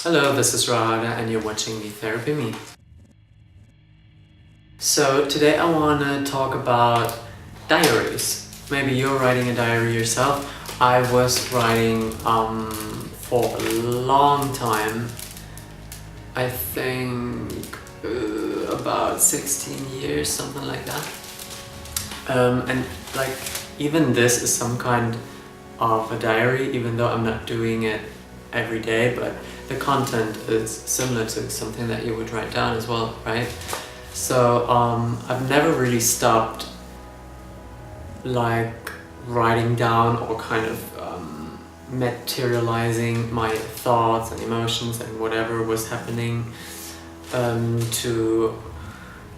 Hello, this is Rahada and you're watching Me Therapy Me. So today I want to talk about diaries. Maybe you're writing a diary yourself. I was writing for a long time. I think about 16 years, something like that. And like even this is some kind of a diary, even though I'm not doing it every day, but the content is similar to something that you would write down as well, right? So I've never really stopped like writing down or kind of materializing my thoughts and emotions and whatever was happening to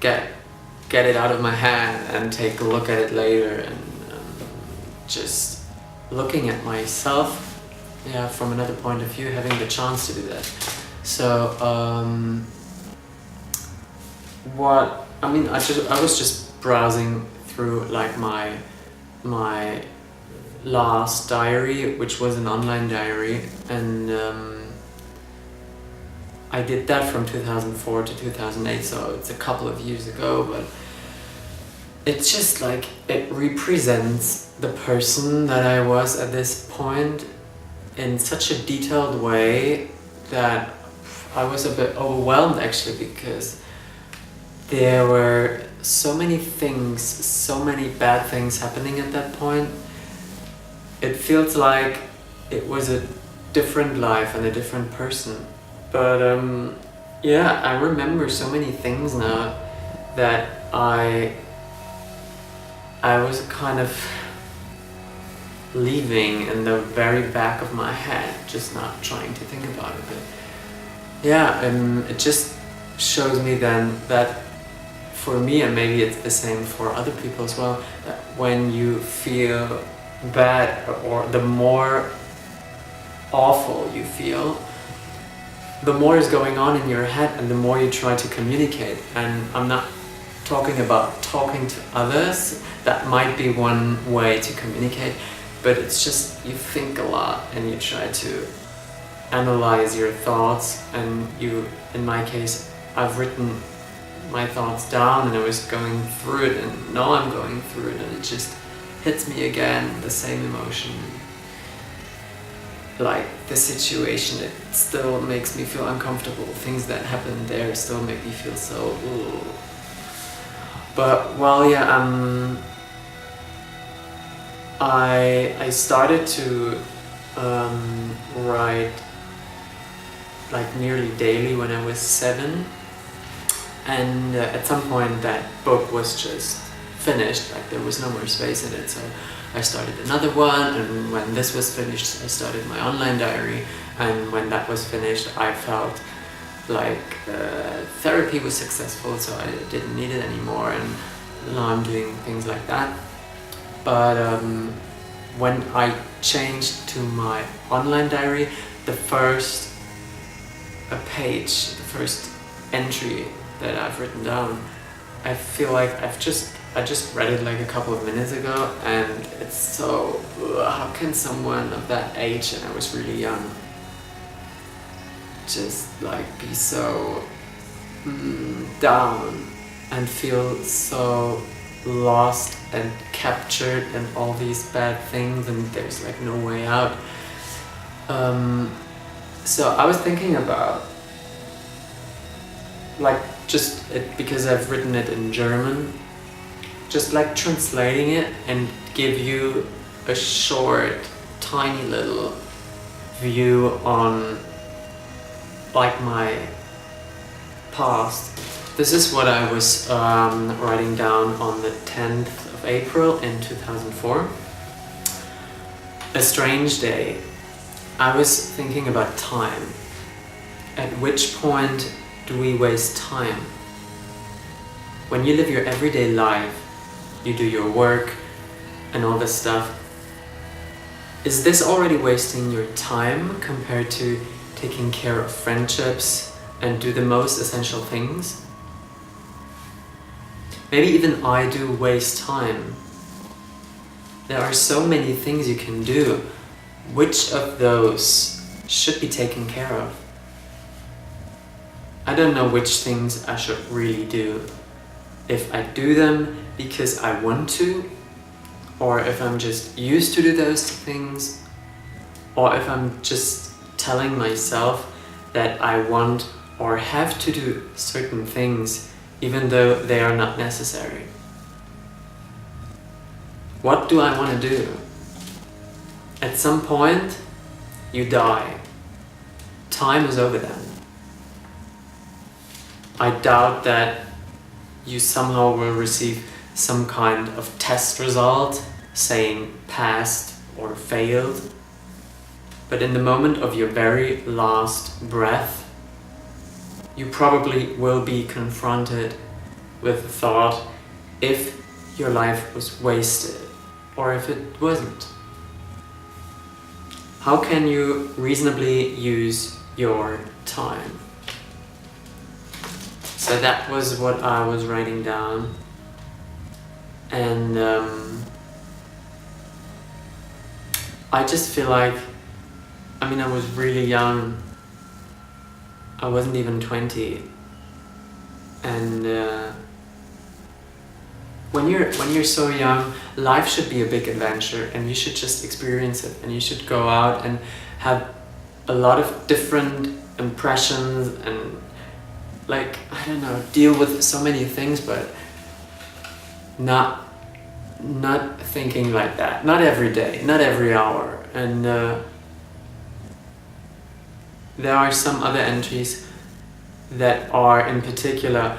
get it out of my head and take a look at it later and just looking at myself from another point of view, having the chance to do that. So I was just browsing through like my last diary, which was an online diary, and I did that from 2004 to 2008, so it's a couple of years ago, but it's just like it represents the person that I was at this point in such a detailed way that I was a bit overwhelmed actually, because there were so many things, so many bad things happening at that point. It feels like it was a different life and a different person. But I remember so many things now that I was kind of leaving in the very back of my head, just not trying to think about it. But it just shows me then that for me, and maybe it's the same for other people as well, that when you feel bad or the more awful you feel, the more is going on in your head and the more you try to communicate. And I'm not talking about talking to others, that might be one way to communicate, but it's just you think a lot and you try to analyze your thoughts, and in my case, I've written my thoughts down and I was going through it, and now I'm going through it and it just hits me again, the same emotion. Like the situation, it still makes me feel uncomfortable. Things that happened there still make me feel so ooh. But I started to write like nearly daily when I was 7, and at some point that book was just finished, like there was no more space in it, so I started another one, and when this was finished I started my online diary, and when that was finished I felt like therapy was successful, so I didn't need it anymore, and now I'm doing things like that. But when I changed to my online diary, the first page, the first entry that I've written down, I feel like I just read it like a couple of minutes ago, and it's so, how can someone of that age, and I was really young, just like be so down and feel so lost and captured and all these bad things, and there's like no way out. So I was thinking about like just it, because I've written it in German, just like translating it and give you a short, tiny little view on like my past. This is what I was writing down on the 10th of April in 2004. A strange day. I was thinking about time. At which point do we waste time? When you live your everyday life, you do your work and all this stuff, is this already wasting your time compared to taking care of friendships and do the most essential things? Maybe even I do waste time. There are so many things you can do. Which of those should be taken care of? I don't know which things I should really do. If I do them because I want to, or if I'm just used to do those things, or if I'm just telling myself that I want or have to do certain things even though they are not necessary. What do I want to do? At some point, you die. Time is over then. I doubt that you somehow will receive some kind of test result saying passed or failed. But in the moment of your very last breath, you probably will be confronted with the thought if your life was wasted or if it wasn't. How can you reasonably use your time? So that was what I was writing down, and I just feel like, I mean, I was really young. I wasn't even 20, and when you're so young, life should be a big adventure, and you should just experience it, and you should go out and have a lot of different impressions and, like, I don't know, deal with so many things, but not thinking like that, not every day, not every hour. And there are some other entries that are in particular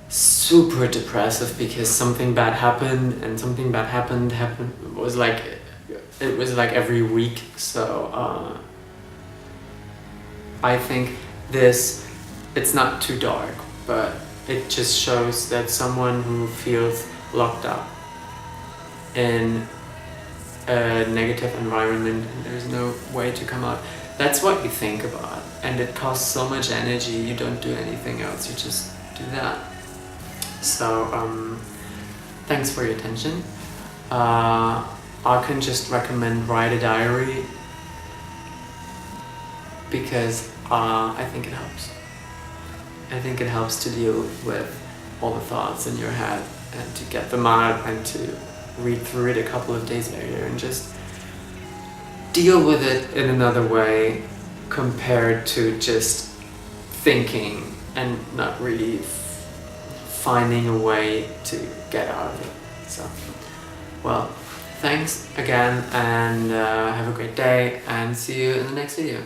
super depressive because something bad happened, and something bad happened was like, it was like every week. So I think it's not too dark, but it just shows that someone who feels locked up in a negative environment and there's no way to come out, that's what you think about, and it costs so much energy. You don't do anything else, you just do that. So thanks for your attention. I can just recommend write a diary because I think it helps. I think it helps to deal with all the thoughts in your head and to get them out and to read through it a couple of days later and just deal with it in another way compared to just thinking and not really finding a way to get out of it. So, well, thanks again, and have a great day, and see you in the next video.